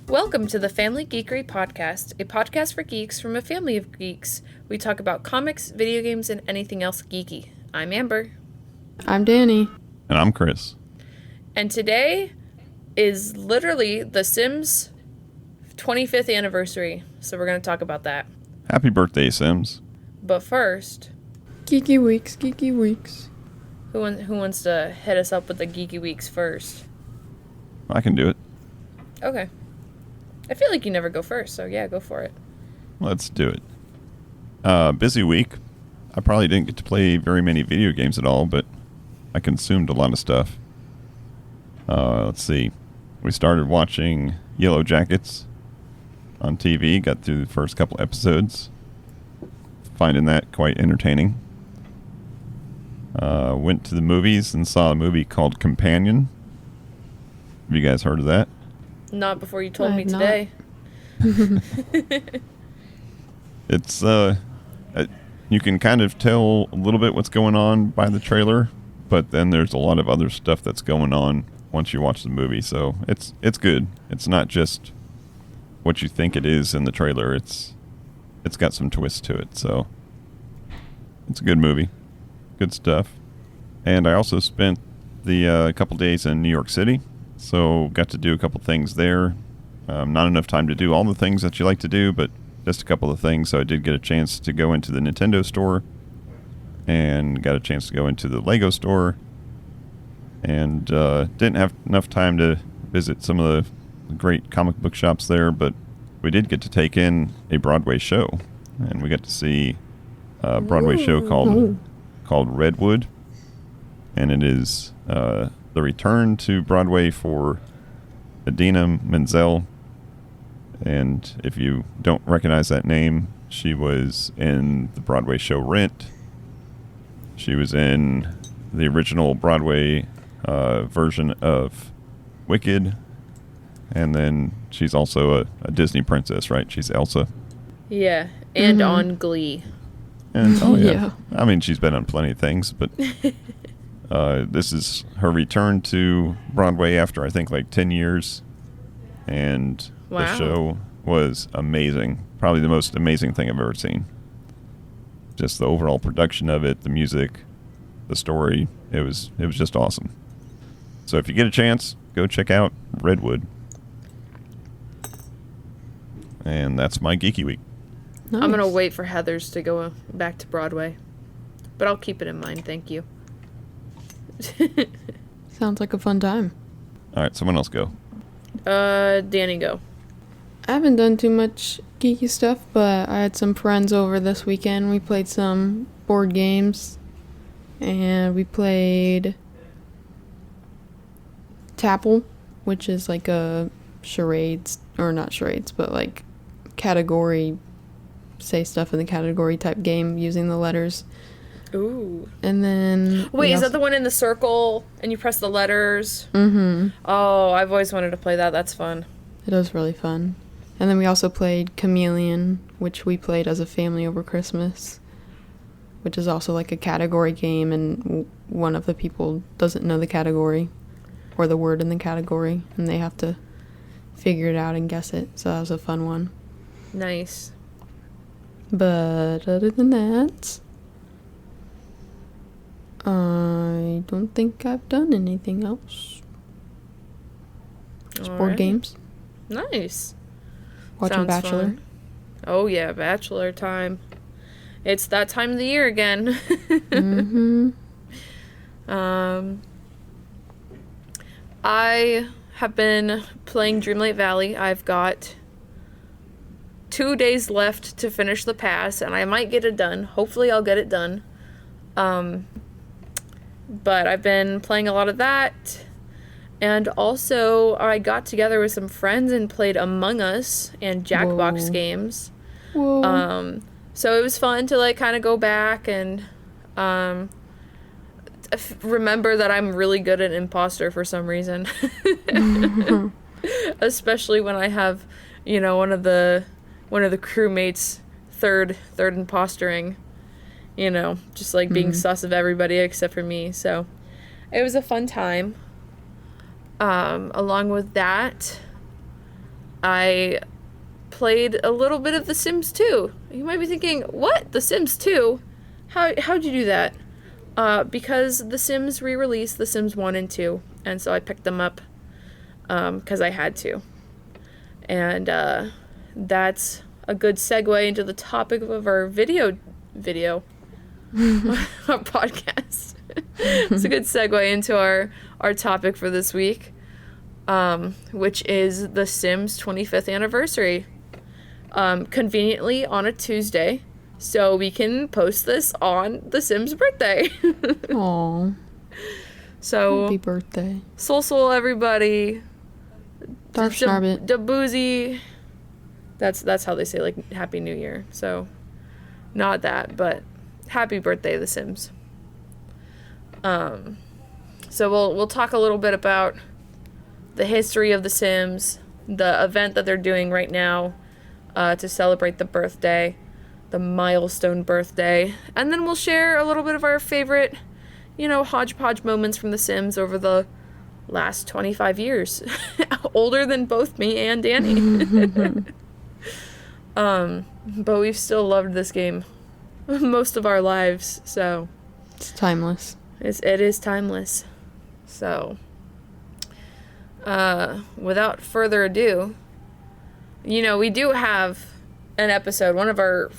Welcome to the Family Geekery Podcast, a podcast for geeks from a family of geeks. We talk about comics, video games, and anything else geeky. I'm Amber. I'm Danny. And I'm Chris. And today is literally The Sims 25th anniversary, so we're going to talk about that. Happy birthday, Sims. But first... Geeky Weeks, Geeky Weeks. Who wants to hit us up with the Geeky Weeks first? I can do it. Okay. I feel like you never go first, so yeah, go for it. Let's do it. Busy week. I probably didn't get to play very many video games at all, but I consumed a lot of stuff. Let's see. We started watching Yellow Jackets on TV, got through the first couple episodes. Finding that quite entertaining. Went to the movies and saw a movie called Companion. Have you guys heard of that? Not before you told me today. It's, you can kind of tell a little bit what's going on by the trailer, but then there's a lot of other stuff that's going on once you watch the movie, so it's good. It's not just what you think it is in the trailer. It's got some twists to it, so it's a good movie. Good stuff. And I also spent the couple days in New York City. So got to do a couple things there. Not enough time to do all the things that you like to do, but just a couple of things. So I did get a chance to go into the Nintendo store and got a chance to go into the Lego store. And didn't have enough time to visit some of the great comic book shops there, but we did get to take in a Broadway show. And we got to see a Broadway show called Redwood. And it is... the return to Broadway for Idina Menzel. And if you don't recognize that name, she was in the Broadway show Rent. She was in the original Broadway version of Wicked. And then she's also a Disney princess, right? She's Elsa. Yeah, and on Glee. And, oh, yeah. Yeah. I mean, she's been on plenty of things, but... this is her return to Broadway after, I think, like 10 years. And the show was amazing. Probably the most amazing thing I've ever seen. Just the overall production of it, the music, the story. It was just awesome. So if you get a chance, go check out Redwood. And that's my Geeky Week. Nice. I'm going to wait for Heather's to go back to Broadway. But I'll keep it in mind, thank you. Sounds like a fun time. All right, someone else go. Danny, go. I haven't done too much geeky stuff, but I had some friends over this weekend. We played some board games, and we played Tapple, which is like a charades, or not charades, but like category, say stuff in the category type game using the letters. Ooh. And then... Wait, is that the one in the circle and you press the letters? Mm-hmm. Oh, I've always wanted to play that. That's fun. It was really fun. And then we also played Chameleon, which we played as a family over Christmas, which is also like a category game, and one of the people doesn't know the category or the word in the category, and they have to figure it out and guess it. So that was a fun one. Nice. But other than that... I don't think I've done anything else. Just board games. Nice. Watching Sounds Bachelor. Fun. Oh yeah, Bachelor time. It's that time of the year again. Mm-hmm. I have been playing Dreamlight Valley. I've got 2 days left to finish the pass, and I might get it done. Hopefully I'll get it done. But I've been playing a lot of that. And also, I got together with some friends and played Among Us and Jackbox games. Whoa. So it was fun to, like, kind of go back and remember that I'm really good at imposter for some reason. Especially when I have, you know, one of the crewmates third impostering. You know, just like being sus of everybody except for me. So it was a fun time. Along with that, I played a little bit of The Sims 2. You might be thinking, what? The Sims 2? How'd you do that? Because The Sims re-released The Sims 1 and 2, and so I picked them up because I had to. And that's a good segue into the topic of our video our podcast. It's a good segue into our topic for this week, which is The Sims 25th anniversary. Conveniently on a Tuesday, so we can post this on The Sims' birthday. Aww. So Happy birthday. Soul everybody. Dark Snarbit. Daboozy. That's how they say, like, Happy New Year. So not that, but happy birthday, The Sims. So we'll talk a little bit about the history of The Sims, the event that they're doing right now to celebrate the birthday, the milestone birthday, and then we'll share a little bit of our favorite, hodgepodge moments from The Sims over the last 25 years. Older than both me and Danny. But we've still loved this game most of our lives, so It's timeless. it is timeless. So without further ado, we do have an episode. One of our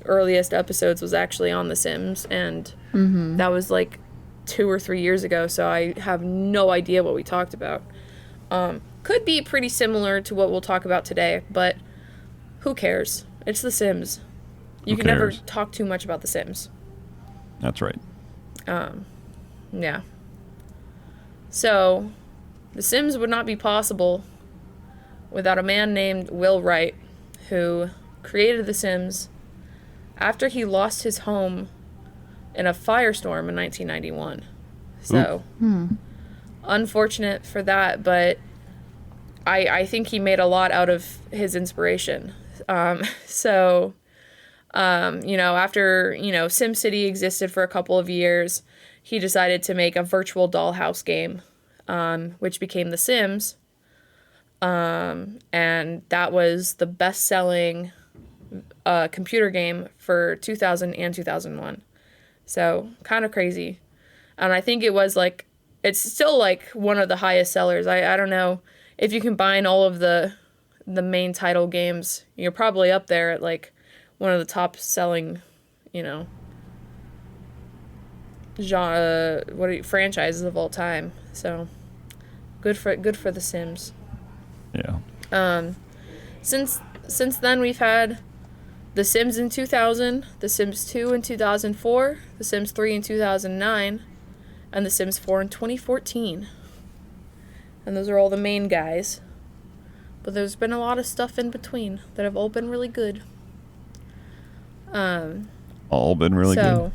earliest episodes was actually on The Sims, and that was like 2 or 3 years ago, so I have no idea what we talked about. Could be pretty similar to what we'll talk about today, but who cares? It's The Sims. You can never talk too much about The Sims. That's right. Yeah. So, The Sims would not be possible without a man named Will Wright, who created The Sims after he lost his home in a firestorm in 1991. So, unfortunate for that, but I think he made a lot out of his inspiration. After, SimCity existed for a couple of years, he decided to make a virtual dollhouse game, which became The Sims. And that was the best-selling computer game for 2000 and 2001. So, kind of crazy. And I think it's still one of the highest sellers. I don't know if you combine all of the main title games, you're probably up there at one of the top selling, franchises of all time. So good for The Sims. Yeah. Since then we've had The Sims in 2000, The Sims 2 in 2004, The Sims 3 in 2009, and The Sims 4 in 2014. And those are all the main guys. But there's been a lot of stuff in between that have all been really good. All been really good.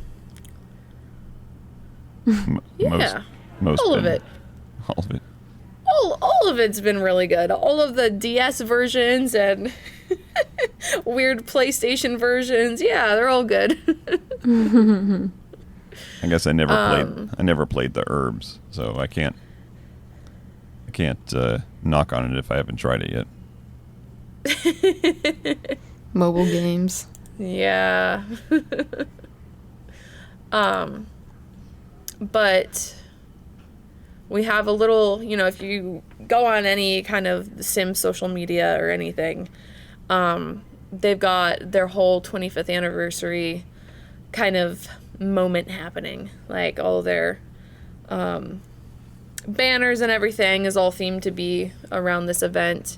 Yeah. Most all of it. All of it. All of it's been really good. All of the DS versions and weird PlayStation versions. Yeah, they're all good. I guess I never played the herbs, so I can't knock on it if I haven't tried it yet. Mobile games. Yeah. But we have a little, if you go on any kind of Sims social media or anything, they've got their whole 25th anniversary kind of moment happening. Like all their banners and everything is all themed to be around this event,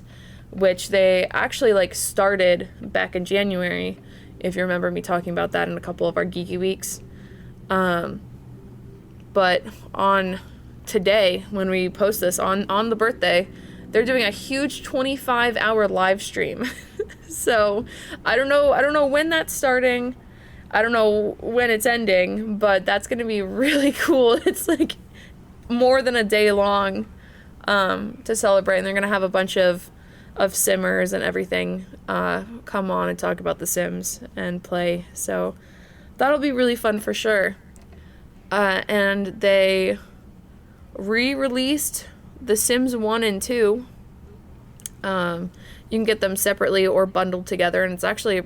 which they actually started back in January, if you remember me talking about that in a couple of our Geeky Weeks. But on today, when we post this on the birthday, they're doing a huge 25-hour live stream. So I don't know when that's starting. I don't know when it's ending, but that's going to be really cool. It's more than a day long to celebrate, and they're going to have a bunch of Simmers and everything come on and talk about The Sims and play. So that'll be really fun for sure. And they re-released The Sims 1 and 2. You can get them separately or bundled together, and it's actually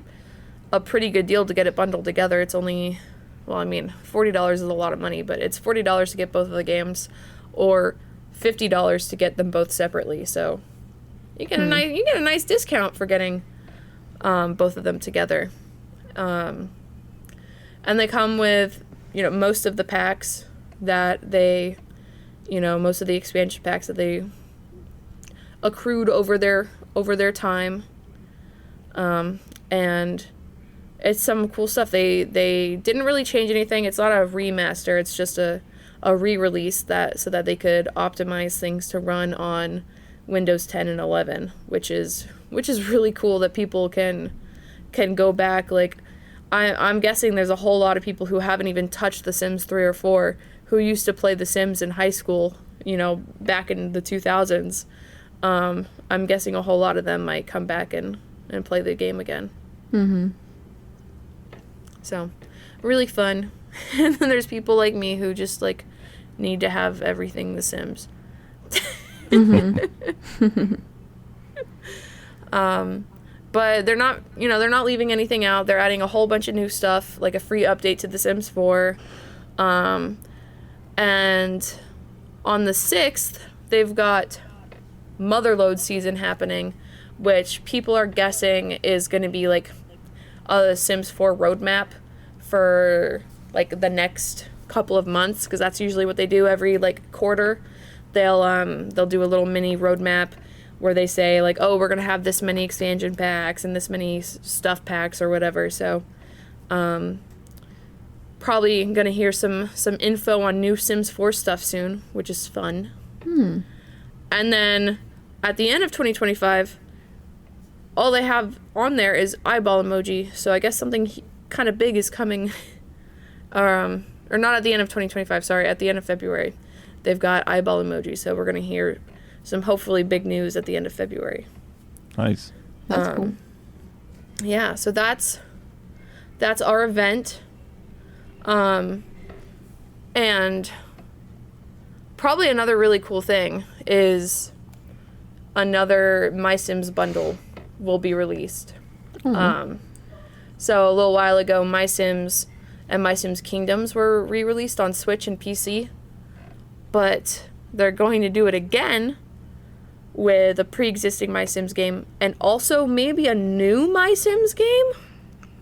a pretty good deal to get it bundled together. It's only, well, I mean, $40 is a lot of money, but it's $40 to get both of the games, or $50 to get them both separately. So you get a nice discount for getting both of them together. And they come with, most of the packs that they, most of the expansion packs that they accrued over their time. And it's some cool stuff. They didn't really change anything. It's not a remaster. It's just a re-release so that they could optimize things to run on Windows 10 and 11, which is really cool that people can go back. Like, I'm guessing there's a whole lot of people who haven't even touched The Sims 3 or 4 who used to play The Sims in high school, back in the 2000s. I'm guessing a whole lot of them might come back and play the game again. Mm-hmm. So, really fun. And then there's people like me who just, like, need to have everything The Sims. Mm-hmm. But they're not leaving anything out. They're adding a whole bunch of new stuff, like a free update to The Sims 4. And on the 6th, they've got Motherload season happening, which people are guessing is going to be like a Sims 4 roadmap for like the next couple of months, because that's usually what they do every like quarter. They'll do a little mini roadmap where they say like, oh, we're gonna have this many expansion packs and this many stuff packs or whatever. So probably gonna hear some info on new Sims 4 stuff soon, which is fun. And then at the end of 2025, all they have on there is eyeball emoji. So I guess something kind of big is coming. Or not at the end of 2025, sorry, at the end of February. They've got eyeball emoji, so we're going to hear some hopefully big news at the end of February. Nice. That's cool. Yeah, so that's our event. And probably another really cool thing is another My Sims bundle will be released. Mm-hmm. So a little while ago, My Sims and My Sims Kingdoms were re-released on Switch and PC, but they're going to do it again with a pre-existing My Sims game and also maybe a new My Sims game.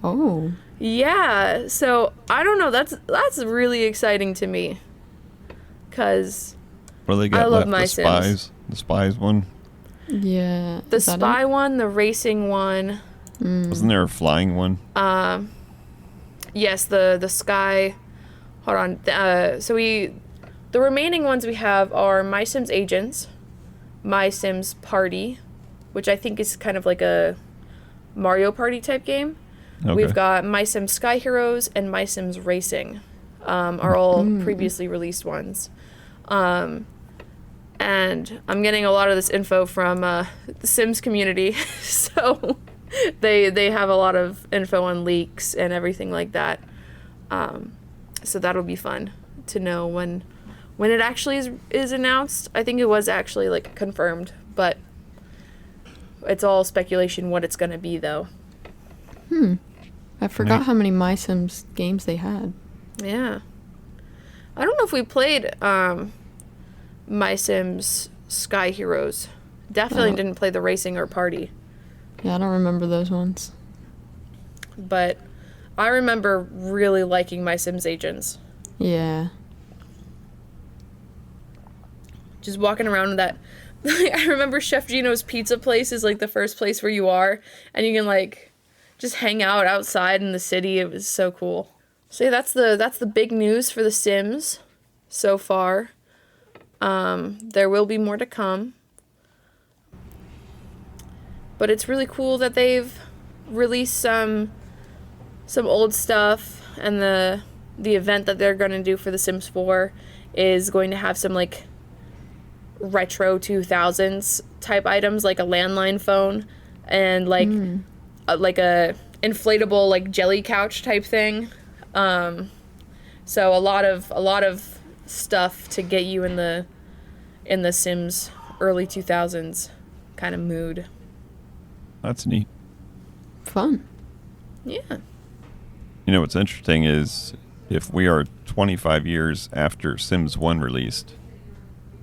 Oh. Yeah, so I don't know. That's really exciting to me, cause What do they got I love left? My The Sims. Spies? The Spies one? Yeah. The Is that spy it? one, the racing one. Wasn't there a flying one? Yes, the sky. Hold on. The remaining ones we have are My Sims Agents, My Sims Party, which I think is kind of like a Mario Party type game. Okay. We've got My Sims Sky Heroes and My Sims Racing, are all previously released ones. And I'm getting a lot of this info from the Sims community, so they have a lot of info on leaks and everything like that. So that'll be fun to know when it actually is announced. I think it was actually like confirmed, but it's all speculation what it's gonna be though. I forgot how many My Sims games they had. Yeah. I don't know if we played My Sims Sky Heroes. Definitely didn't play the racing or party. Yeah, I don't remember those ones. But I remember really liking My Sims Agents. Yeah. Just walking around with that. I remember Chef Gino's pizza place is like the first place where you are, and you can like just hang out outside in the city. It was so cool. So yeah, that's the big news for The Sims so far. There will be more to come. But it's really cool that they've released some old stuff, and the event that they're going to do for The Sims 4 is going to have some like retro 2000s type items, like a landline phone and like a inflatable like jelly couch type thing. So a lot of stuff to get you in the Sims early 2000s kind of mood. That's neat. Fun. Yeah. You know what's interesting is if we are 25 years after Sims 1 released,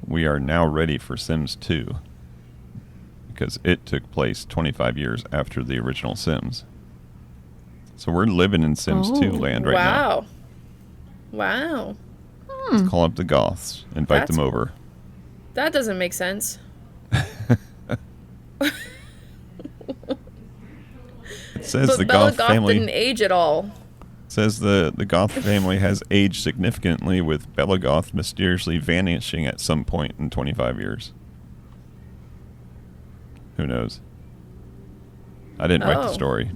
we are now ready for Sims 2 because it took place 25 years after the original Sims. So we're living in Sims 2 land right now. Wow. Let's call up the Goths, invite That's them over. That doesn't make sense. It says But the Bella Goth Goth family didn't age at all. says the Goth family has aged significantly, with Bella Goth mysteriously vanishing at some point in 25 years. Who knows? I didn't write the Oh. story.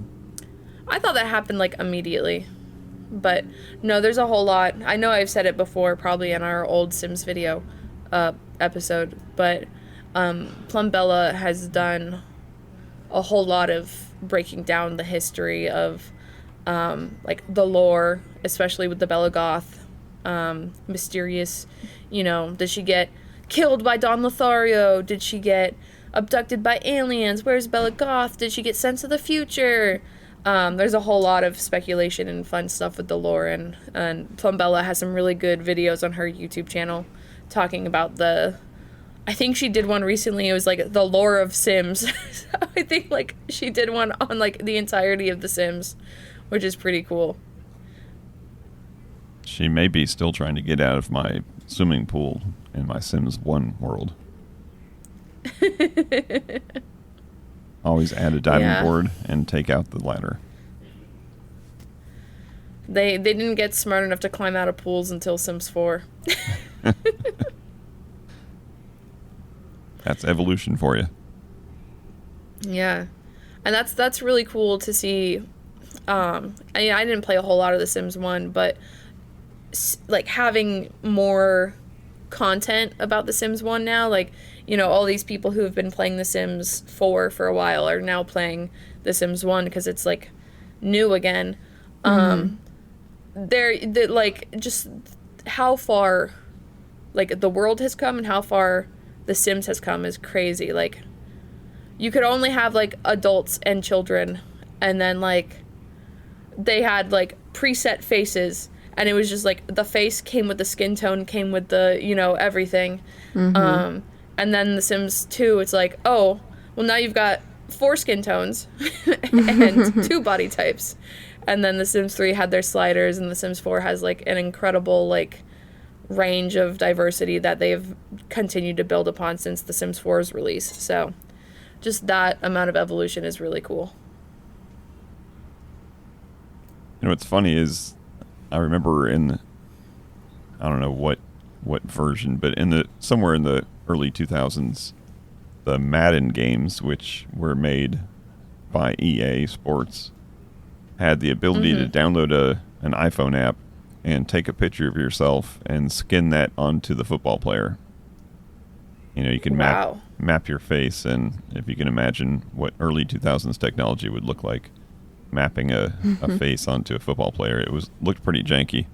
I thought that happened like immediately. But no, there's a whole lot. I know I've said it before, probably in our old Sims video episode, but Plumbella has done a whole lot of breaking down the history of like the lore, especially with the Bella Goth. Mysterious, did she get killed by Don Lothario? Did she get abducted by aliens? Where's Bella Goth? Did she get sent to the future? There's a whole lot of speculation and fun stuff with the lore, and Plumbella has some really good videos on her YouTube channel talking about I think she did one recently, it was like the lore of Sims. So I think like she did one on like the entirety of the Sims, which is pretty cool. She may be still trying to get out of my swimming pool in my Sims 1 world. Always add a diving board and take out the ladder. They didn't get smart enough to climb out of pools until Sims 4. That's evolution for you. Yeah. And that's really cool to see. I didn't play a whole lot of The Sims 1, but like having more content about The Sims 1 now, like, all these people who have been playing The Sims 4 for a while are now playing The Sims 1 because it's like new again. They're like just how far like the world has come and how far The Sims has come is crazy. Like you could only have like adults and children, and then like they had like preset faces, and it was just like the face came with the skin tone, came with the everything. And then The Sims 2, it's like, oh well, now you've got 4 skin tones and 2 body types. And then The Sims 3 had their sliders, and The Sims 4 has like an incredible like range of diversity that they've continued to build upon since The Sims 4's release. So just that amount of evolution is really cool. What's funny is I remember I don't know what version, but somewhere in the early 2000s, the Madden games, which were made by EA Sports, had the ability to download an iPhone app and take a picture of yourself and skin that onto the football player. You can map your face, and if you can imagine what early 2000s technology would look like, mapping a face onto a football player, looked pretty janky.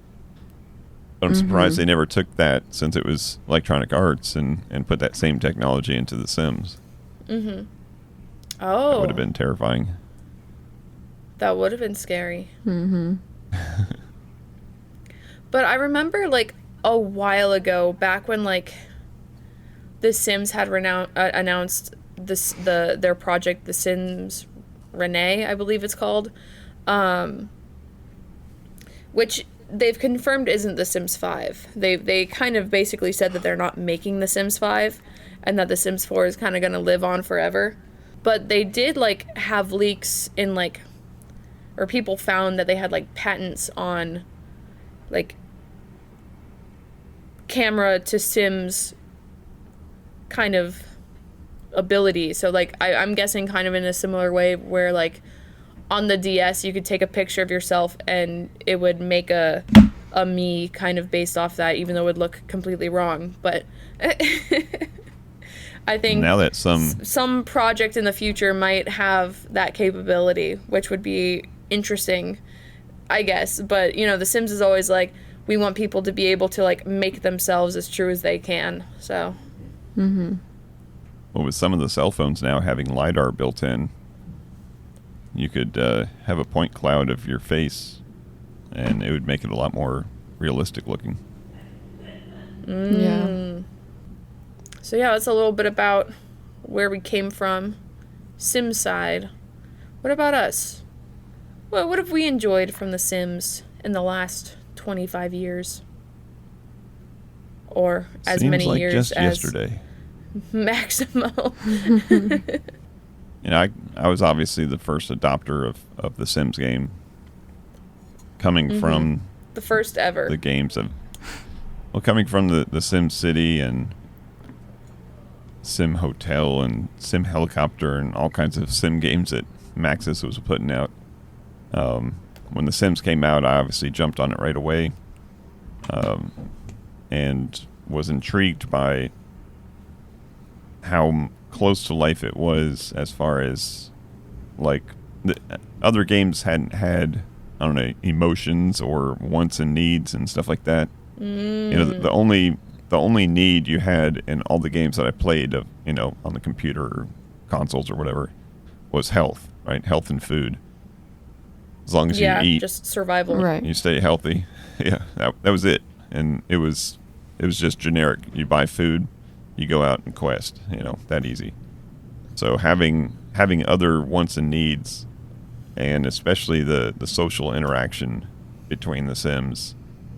But I'm surprised they never took that, since it was Electronic Arts, and put that same technology into The Sims. Oh. That would have been terrifying. That would have been scary. But I remember, like, a while ago, back when, like, The Sims had announced their project, The Sims Renee, I believe it's called, which they've confirmed isn't The Sims 5. They kind of basically said that they're not making The Sims 5, and that The Sims 4 is kind of going to live on forever. But they did, like, have leaks in, like, or people found that they had, like, patents on, like, camera to Sims kind of ability. So, like, I'm guessing kind of in a similar way where, like, on the DS you could take a picture of yourself and it would make a me kind of based off that, even though it would look completely wrong. But I think now that some project in the future might have that capability, which would be interesting, I guess. But, The Sims is always like, we want people to be able to, like, make themselves as true as they can. So. Well, with some of the cell phones now having LiDAR built in, You could have a point cloud of your face, and it would make it a lot more realistic looking. Yeah. So yeah, that's a little bit about where we came from, Sims side. What about us? What have we enjoyed from The Sims in the last 25 years? Or as Seems many like years just as yesterday. Maximo. You know, I was obviously the first adopter of the Sims game, coming from The first ever. the games of, well, coming from the Sim City and Sim Hotel and Sim Helicopter and all kinds of Sim games that Maxis was putting out. When the Sims came out, I obviously jumped on it right away, and was intrigued by how close to life it was, as far as like the other games hadn't had, I don't know, emotions or wants and needs and stuff like that. You know, the only need you had in all the games that I played, you know, on the computer or consoles or whatever, was health, right? Health and food. As long as you eat, just survival. Right. you stay healthy. Yeah, that was it. And it was just generic. You buy food, you go out and quest. You know, that easy. So having other wants and needs, and especially the social interaction between the Sims,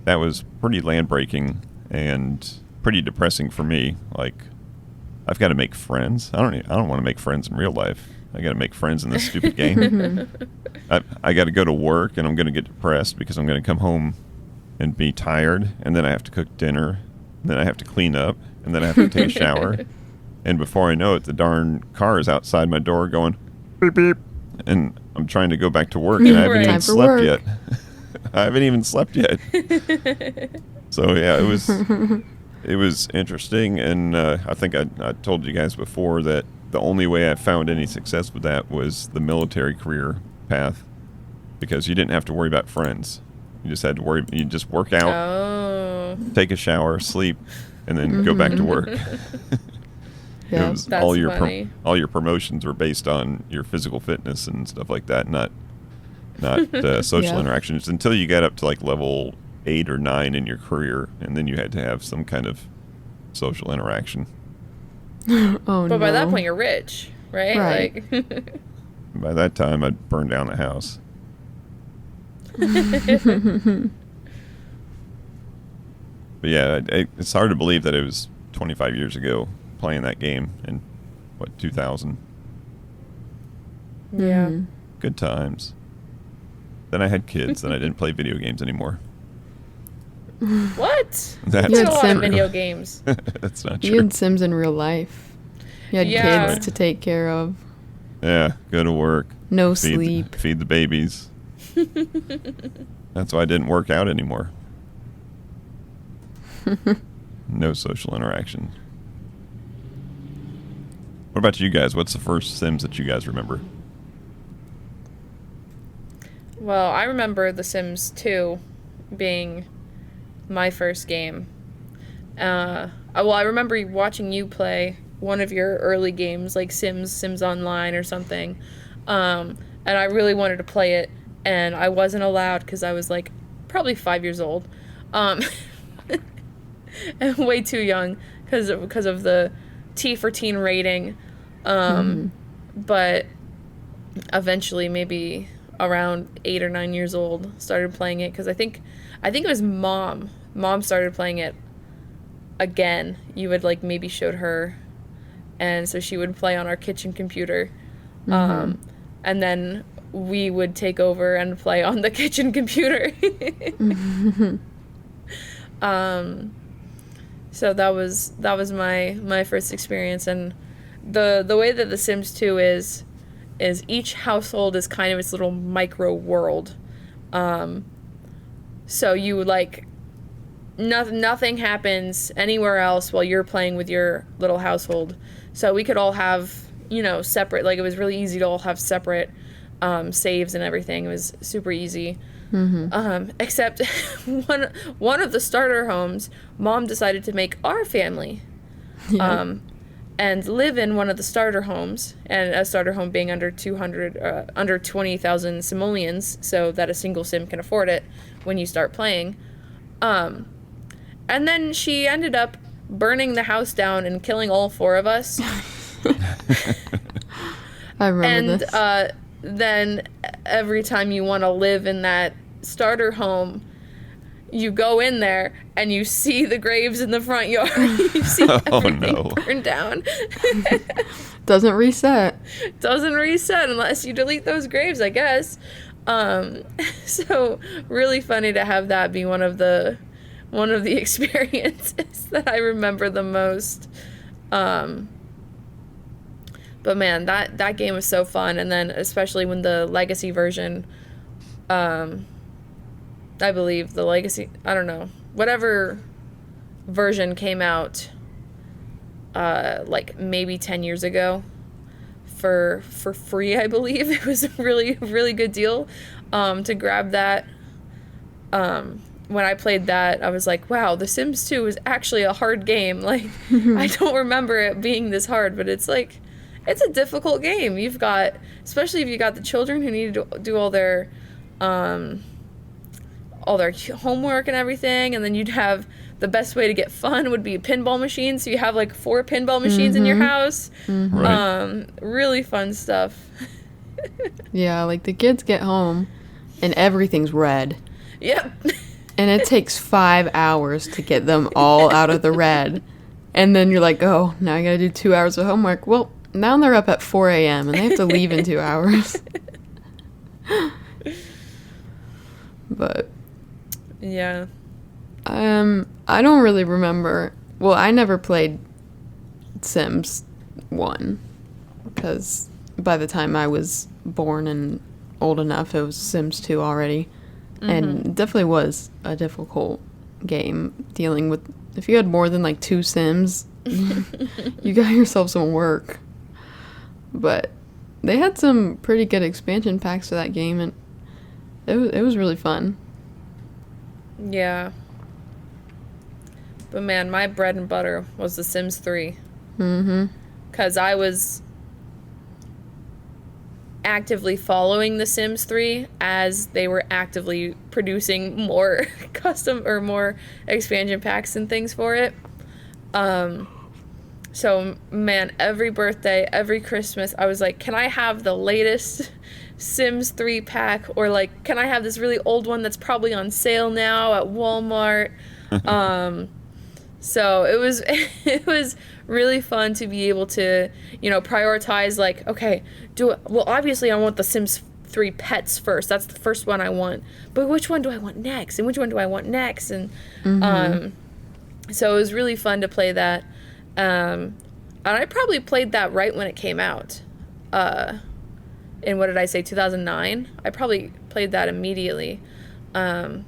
that was pretty land breaking and pretty depressing for me. Like, I've got to make friends. I don't want to make friends in real life. I got to make friends in this stupid game. I got to go to work, and I'm going to get depressed because I'm going to come home and be tired, and then I have to cook dinner, and then I have to clean up, and then I have to take a shower. And before I know it, the darn car is outside my door going beep beep, and I'm trying to go back to work, and I haven't even Time for slept work. yet. I haven't even slept yet. So yeah, it was interesting, and I think I told you guys before that the only way I found any success with that was the military career path, because you didn't have to worry about friends. You just had to worry. You just work out, Oh. take a shower, sleep, and then go back to work. Yeah. It was That's funny. all your promotions were based on your physical fitness and stuff like that, not social Yeah. interactions, until you got up to like level 8 or 9 in your career, and then you had to have some kind of social interaction. Oh no. But by that point, you're rich, right? Right. Like, By that time, I'd burned down the house. But yeah, it's hard to believe that it was 25 years ago playing that game in, 2000. yeah. Mhm. Good times. Then I had kids, and I didn't play video games anymore. What? That's You had a not lot of true. video games. That's not You true. had Sims in real life. You had Yeah. kids to take care of. Yeah, go to work. No feed sleep. feed the babies. That's why I didn't work out anymore. No social interaction. What about you guys? What's the first Sims that you guys remember? Well, I remember The Sims 2 being my first game. Well, I remember watching you play one of your early games, like Sims Online or something. And I really wanted to play it, and I wasn't allowed because I was like probably 5 years old. And way too young because of the T for teen rating. But eventually, maybe around 8 or 9 years old, started playing it because I think it was Mom. Mom started playing it again. You would like maybe showed her, and so she would play on our kitchen computer, and then we would take over and play on the kitchen computer. So that was my first experience, and the way that The Sims 2 is each household is kind of its little micro world. So you like nothing happens anywhere else while you're playing with your little household. So we could all have, separate, like it was really easy to all have separate saves and everything. It was super easy. Except one of the starter homes, Mom decided to make our family. Yeah. and live in one of the starter homes, and a starter home being under 20,000 simoleons, so that a single sim can afford it when you start playing. And then she ended up burning the house down and killing all 4 of us. I remember And this. then every time you want to live in that starter home, you go in there and you see the graves in the front yard. You see everything burned down. Doesn't reset. Doesn't reset unless you delete those graves, I guess. So really funny to have that be one of the experiences that I remember the most. But man, that game was so fun. And then especially when the Legacy version, I believe the Legacy, I don't know, whatever version came out, like maybe 10 years ago for free, I believe. It was a really, really good deal, to grab that. When I played that, I was like, wow, The Sims 2 is actually a hard game. Like, I don't remember it being this hard, but it's like, it's a difficult game. You've got, especially if you got the children who need to do all their homework and everything, and then you'd have the best way to get fun would be a pinball machine, so you have like 4 pinball machines in your house. Right. Really fun stuff. Yeah, like the kids get home and everything's red. Yep. And it takes 5 hours to get them all out of the red. And then you're like, oh, now I gotta do 2 hours of homework. Well, now they're up at 4 a.m. and they have to leave in 2 hours. But Yeah. I don't really remember. Well, I never played Sims 1 because by the time I was born and old enough, it was Sims 2 already. And it definitely was a difficult game dealing with. If you had more than like 2 Sims, you got yourself some work. But they had some pretty good expansion packs to that game, and it was really fun. Yeah. But man, my bread and butter was The Sims 3. Because I was actively following The Sims 3 as they were actively producing more custom or more expansion packs and things for it. So man, every birthday, every Christmas, I was like, can I have the latest Sims 3 pack, or like, can I have this really old one that's probably on sale now at Walmart? So it was really fun to be able to, prioritize, like, okay, well, obviously I want the Sims 3 pets first. That's the first one I want. But which one do I want next? And which one do I want next? And so it was really fun to play that. And I probably played that right when it came out. In, what did I say, 2009? I probably played that immediately. And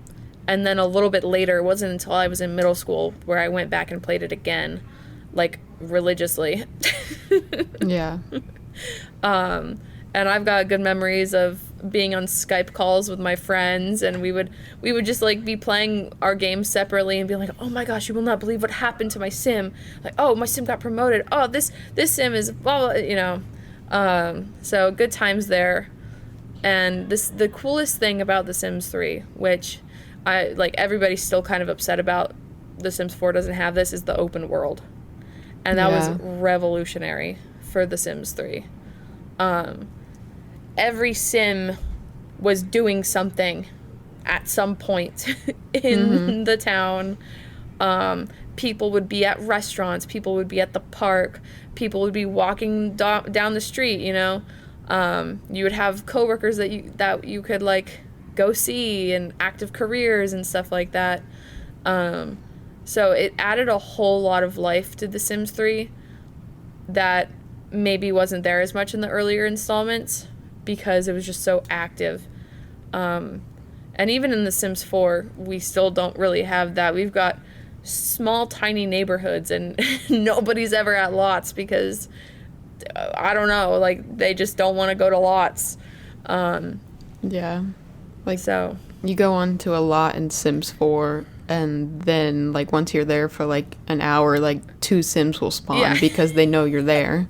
then a little bit later, it wasn't until I was in middle school where I went back and played it again, like, religiously. Yeah. And I've got good memories of being on Skype calls with my friends, and we would just, like, be playing our games separately and be like, oh my gosh, you will not believe what happened to my sim. Like, oh, my sim got promoted. Oh, this sim is blah, blah, so good times there. And the coolest thing about The Sims 3, which everybody's still kind of upset about The Sims 4 doesn't have this, is the open world. And that was revolutionary for The Sims 3. Every sim was doing something at some point in the town. People would be at restaurants, people would be at the park, people would be walking down the street, you would have coworkers that you could, like, go see, and active careers and stuff like that. So it added a whole lot of life to The Sims 3 that maybe wasn't there as much in the earlier installments because it was just so active. And even in The Sims 4, we still don't really have that. We've got small, tiny neighborhoods, and nobody's ever at lots because, I don't know, like, they just don't want to go to lots. Yeah. Like, So you go onto a lot in Sims 4, and then like once you're there for like an hour, like 2 Sims will spawn Yeah. because they know you're there.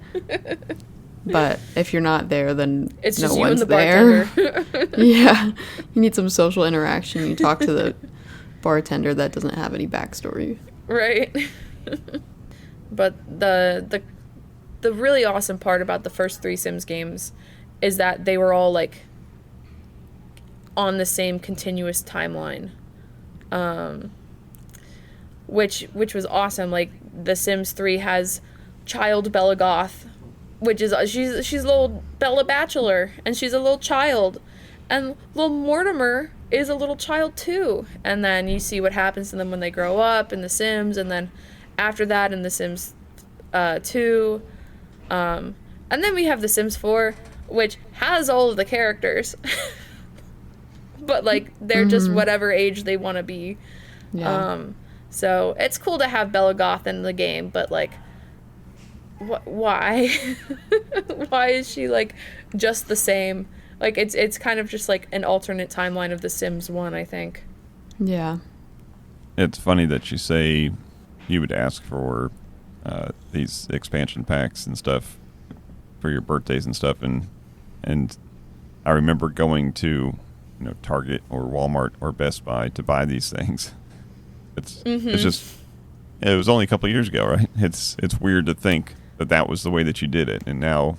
But if you're not there, then It's no just you and one's the there. bartender. Yeah, you need some social interaction. You talk to the bartender that doesn't have any backstory. Right. But the really awesome part about the first 3 Sims games is that they were all like on the same continuous timeline. Which was awesome. Like The Sims 3 has child Bella Goth, which is she's little Bella Bachelor, and she's a little child, and little Mortimer is a little child too. And then you see what happens to them when they grow up in The Sims, and then after that in The Sims 2, and then we have The Sims 4, which has all of the characters, but like they're just whatever age they want to be. Yeah. So it's cool to have Bella Goth in the game, but like, why? Why is she like just the same? Like it's kind of just like an alternate timeline of The Sims 1, I think. Yeah. It's funny that you say you would ask for these expansion packs and stuff for your birthdays and stuff, and I remember going to Target or Walmart or Best Buy to buy these things. It's just, it was only a couple of years ago, right? It's weird to think that was the way that you did it, and now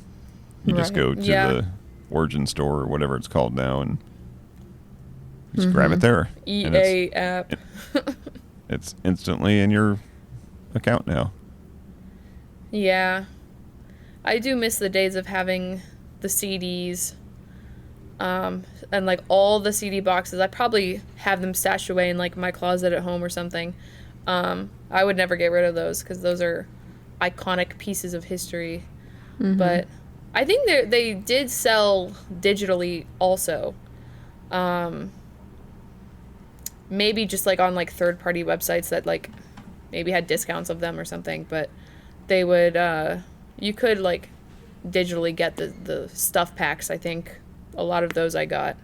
you just go to the Origin store or whatever it's called now and just grab it there. EA app. It's instantly in your account now. Yeah. I do miss the days of having the CDs, and like all the CD boxes. I probably have them stashed away in like my closet at home or something. I would never get rid of those because those are iconic pieces of history. But I think they did sell digitally also. Maybe just like on like third-party websites that like maybe had discounts of them or something, but they would you could like digitally get the stuff packs. I think a lot of those I got.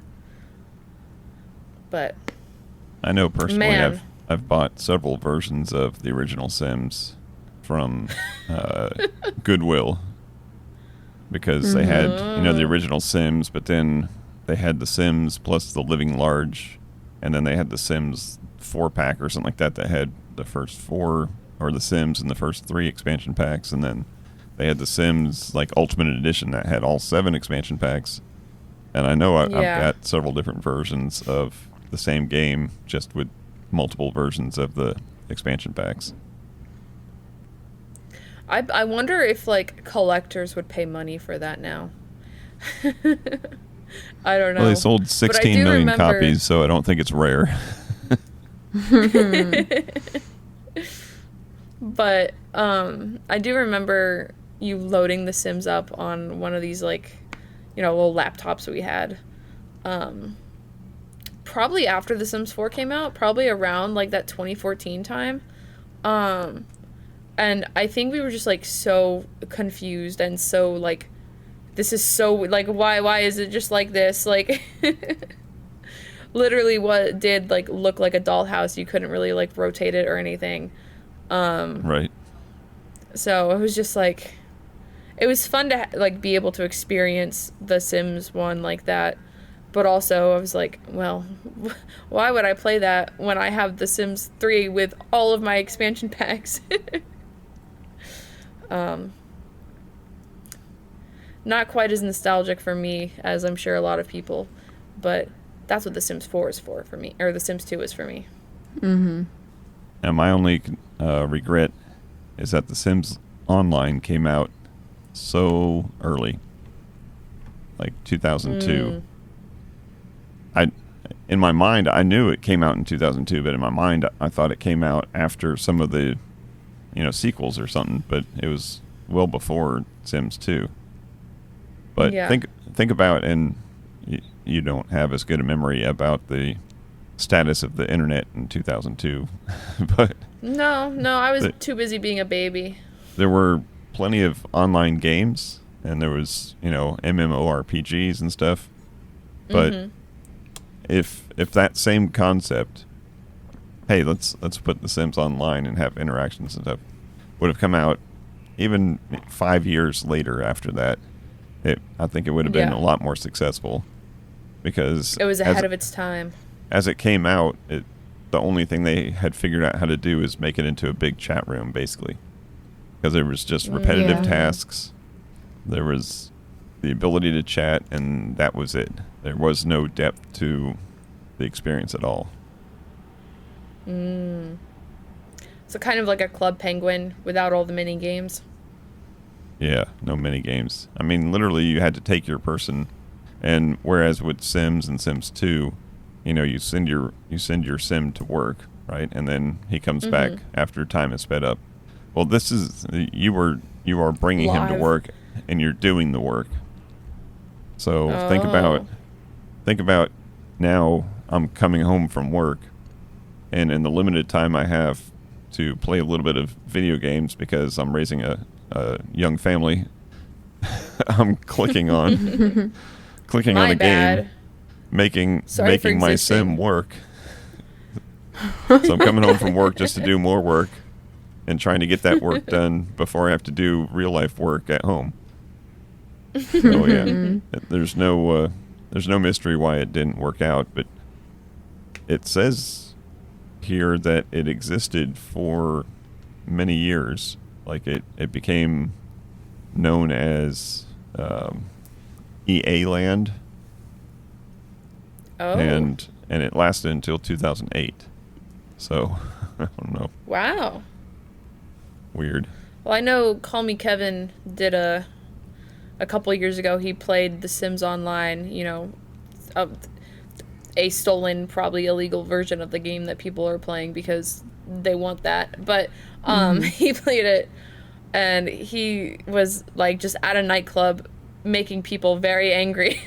But I know personally man. I've bought several versions of the original Sims from Goodwill because they had the original Sims, but then they had the Sims plus the Living Large, and then they had the Sims 4-pack or something like that had the first 4, or the Sims in the first 3 expansion packs, and then they had the Sims like Ultimate Edition that had all 7 expansion packs. And I know I've got several different versions of the same game, just with multiple versions of the expansion packs. I wonder if like collectors would pay money for that now. I don't know. Well, they sold 16 million copies, so I don't think it's rare. But I do remember you loading The Sims up on one of these like, little laptops we had. Probably after The Sims 4 came out, probably around like that 2014 time. And I think we were just like so confused and so like, this is so like, why is it just like this? Like literally what did like look like a dollhouse. You couldn't really like rotate it or anything. Right. So it was just like, it was fun to like be able to experience The Sims 1 like that. But also I was like, well, why would I play that when I have The Sims 3 with all of my expansion packs? Not quite as nostalgic for me as I'm sure a lot of people, but that's what The Sims 4 is for me, or The Sims 2 is for me. And my only regret is that The Sims Online came out so early, like 2002. In my mind, I knew it came out in 2002, but in my mind, I thought it came out after some of the, sequels or something. But it was well before Sims 2. But think about, and you don't have as good a memory about the status of the internet in 2002, but no, I was too busy being a baby. There were plenty of online games, and there was MMORPGs and stuff. But if that same concept hey, let's put The Sims online and have interactions and stuff, would have come out even 5 years later after that, I think it would have been a lot more successful, because It was ahead of its time. As it came out, the only thing they had figured out how to do is make it into a big chat room, basically, because there was just repetitive tasks. There was the ability to chat, and that was it. There was no depth to the experience at all. So kind of like a Club Penguin without all the mini games. Yeah, no mini games. I mean, literally, you had to take your person, and whereas with Sims and Sims 2, you know, you send your Sim to work, right, and then he comes back after time is sped up. Well, this is you are bringing him to work, and you're doing the work. So think about now. I'm coming home from work, and in the limited time I have to play a little bit of video games because I'm raising a young family. I'm clicking on a game, making my Sim work. So I'm coming home from work just to do more work and trying to get that work done before I have to do real life work at home. So yeah, there's no mystery why it didn't work out, but it says here that it existed for many years. Like it became known as EA Land. Oh. And it lasted until 2008. So I don't know. Wow. Weird. Well, I know Call Me Kevin did a couple years ago. He played The Sims Online, you know, a stolen, probably illegal version of the game that people are playing because they want that. But he played it, and he was like just at a nightclub making people very angry.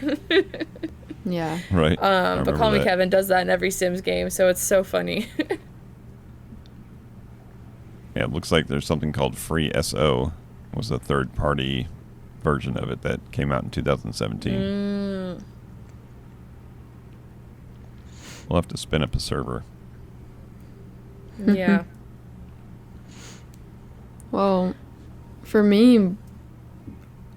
Yeah. Right. But Call Me Kevin does that in every Sims game, so it's so funny. Yeah, it looks like there's something called Free SO. Was a third-party version of it that came out in 2017. We'll have to spin up a server. Yeah. Well, for me,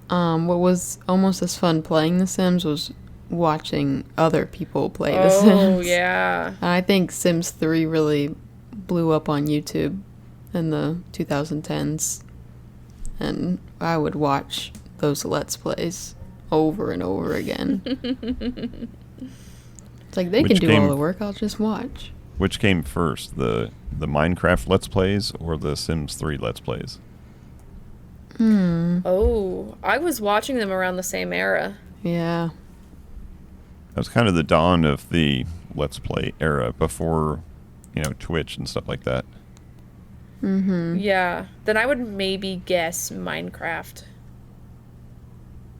what was almost as fun playing The Sims was watching other people play The Sims. Oh, yeah. And I think Sims 3 really blew up on YouTube in the 2010s. And I would watch those Let's Plays over and over again. It's like they can do all the work, I'll just watch. Which came first, the Minecraft Let's Plays or the Sims 3 Let's Plays? Oh, I was watching them around the same era. Yeah. That was kind of the dawn of the Let's Play era before, you know, Twitch and stuff like that. Yeah. Then I would maybe guess Minecraft.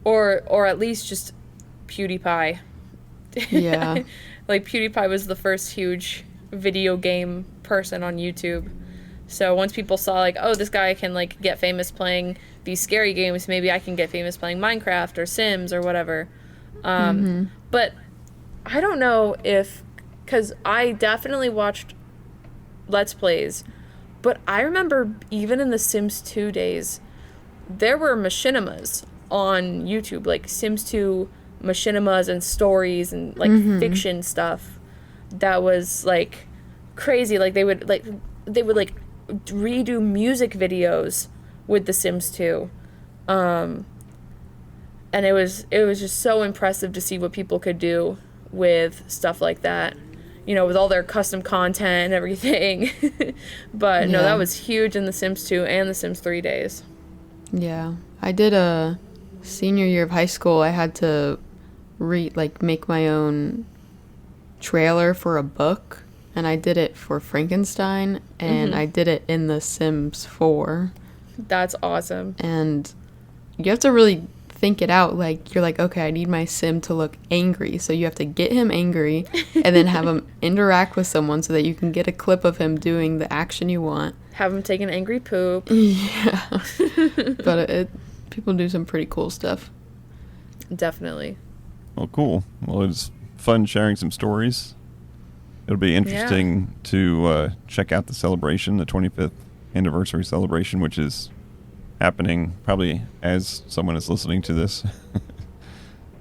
Or at least just PewDiePie. Yeah. Like PewDiePie was the first huge video game person on YouTube. So once people saw like, oh, this guy can like get famous playing these scary games, maybe I can get famous playing Minecraft or Sims or whatever. But I don't know if, because I definitely watched Let's Plays, but I remember even in the Sims 2 days, there were machinimas on YouTube, like Sims 2 machinimas and stories and like fiction stuff that was like crazy. Like they would redo music videos with The Sims 2. And it was just so impressive to see what people could do with stuff like that, you know, with all their custom content and everything. But no, that was huge in The Sims 2 and The Sims 3 days. Yeah. I did a senior year of high school. I had to make my own trailer for a book, and I did it for Frankenstein, and I did it in The Sims 4. That's awesome. And you have to really think it out. Like, you're like, okay, I need my Sim to look angry, so you have to get him angry and then have him interact with someone so that you can get a clip of him doing the action you want. Have him take an angry poop. Yeah. But people do some pretty cool stuff. Definitely. Well, cool. Well, it's fun sharing some stories. It'll be interesting to check out the celebration, the 25th anniversary celebration, which is happening probably as someone is listening to this.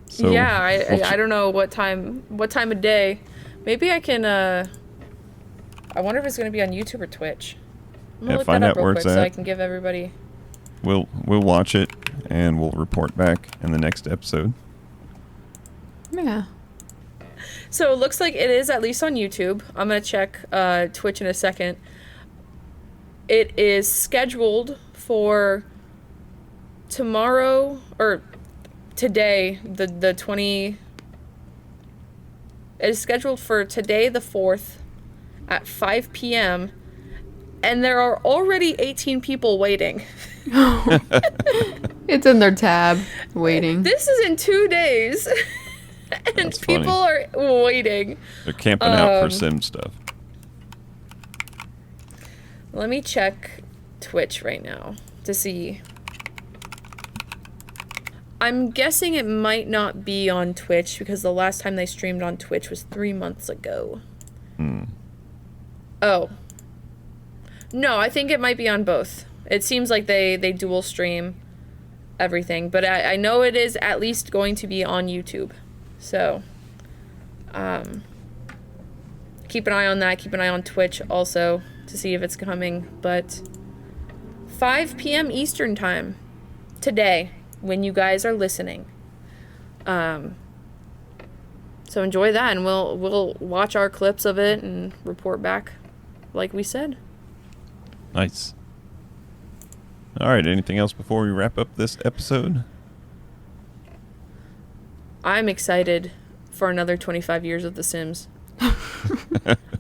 So yeah, I don't know what time of day. Maybe I can. I wonder if it's going to be on YouTube or Twitch. I'm gonna look find that out up where real it's quick so at. I can give everybody. We'll watch it and we'll report back in the next episode. Yeah. So it looks like it is at least on YouTube. I'm gonna check Twitch in a second. It is scheduled for tomorrow or today, the 20. It is scheduled for today, the 4th, at 5 p.m. And there are already 18 people waiting. It's in their tab, waiting. This is in 2 days. And That's people funny. are waiting. They're camping out for Sim stuff. Let me check Twitch right now to see. I'm guessing it might not be on Twitch because the last time they streamed on Twitch was 3 months ago. Oh. No, I think it might be on both. It seems like they dual stream everything, but I know it is at least going to be on YouTube. So, keep an eye on that. Keep an eye on Twitch also to see if it's coming. But 5 p.m. Eastern time today when you guys are listening. So enjoy that, and we'll watch our clips of it and report back like we said. Nice. All right, anything else before we wrap up this episode? I'm excited for another 25 years of The Sims.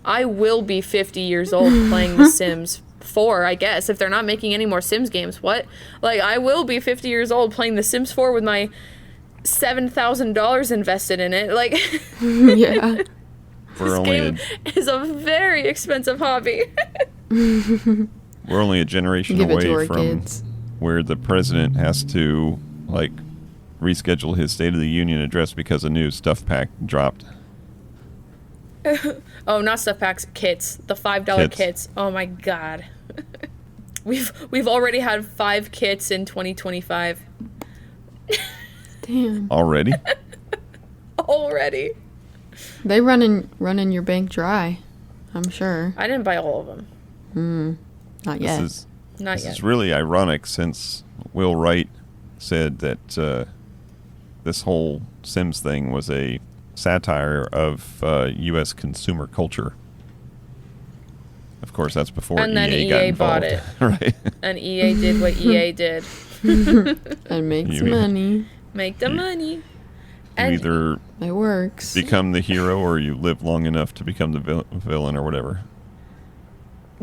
I will be 50 years old playing The Sims 4, I guess, if they're not making any more Sims games. What? Like, I will be 50 years old playing The Sims 4 with my $7,000 invested in it. Like, Yeah. this game is a very expensive hobby. We're only a generation Give it to away our from kids. where the president has to, like, reschedule his State of the Union address because a new stuff pack dropped. Oh, not stuff packs, kits. The $5 kits. Oh my god. We've already had 5 kits in 2025. Damn. Already? Already. They running your bank dry, I'm sure. I didn't buy all of them. Not yet. This Not is yet. really ironic since Will Wright said that this whole Sims thing was a satire of U.S. consumer culture. Of course, that's before And then EA got EA bought involved. it. Right. And EA did what EA did. And makes You mean- money. Make the money. You And either It works. become the hero or you live long enough to become the villain or whatever.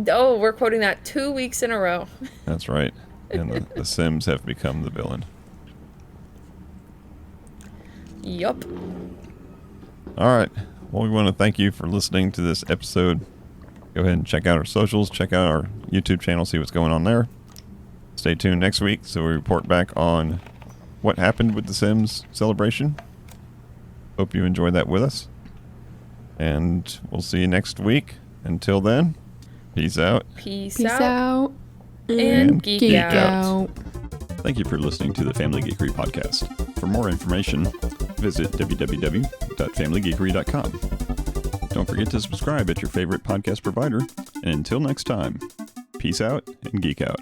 oh, we're quoting that 2 weeks in a row. That's right. And the Sims have become the villain. Yup. All right. Well, we want to thank you for listening to this episode. Go ahead and check out our socials, check out our YouTube channel, see what's going on there. Stay tuned next week so we report back on what happened with the Sims celebration. Hope you enjoyed that with us. And we'll see you next week. Until then, peace out. Peace Peace out. out. And geek out. out. Thank you for listening to the Family Geekery podcast. For more information, visit www.familygeekery.com. Don't forget to subscribe at your favorite podcast provider. And until next time, peace out and geek out.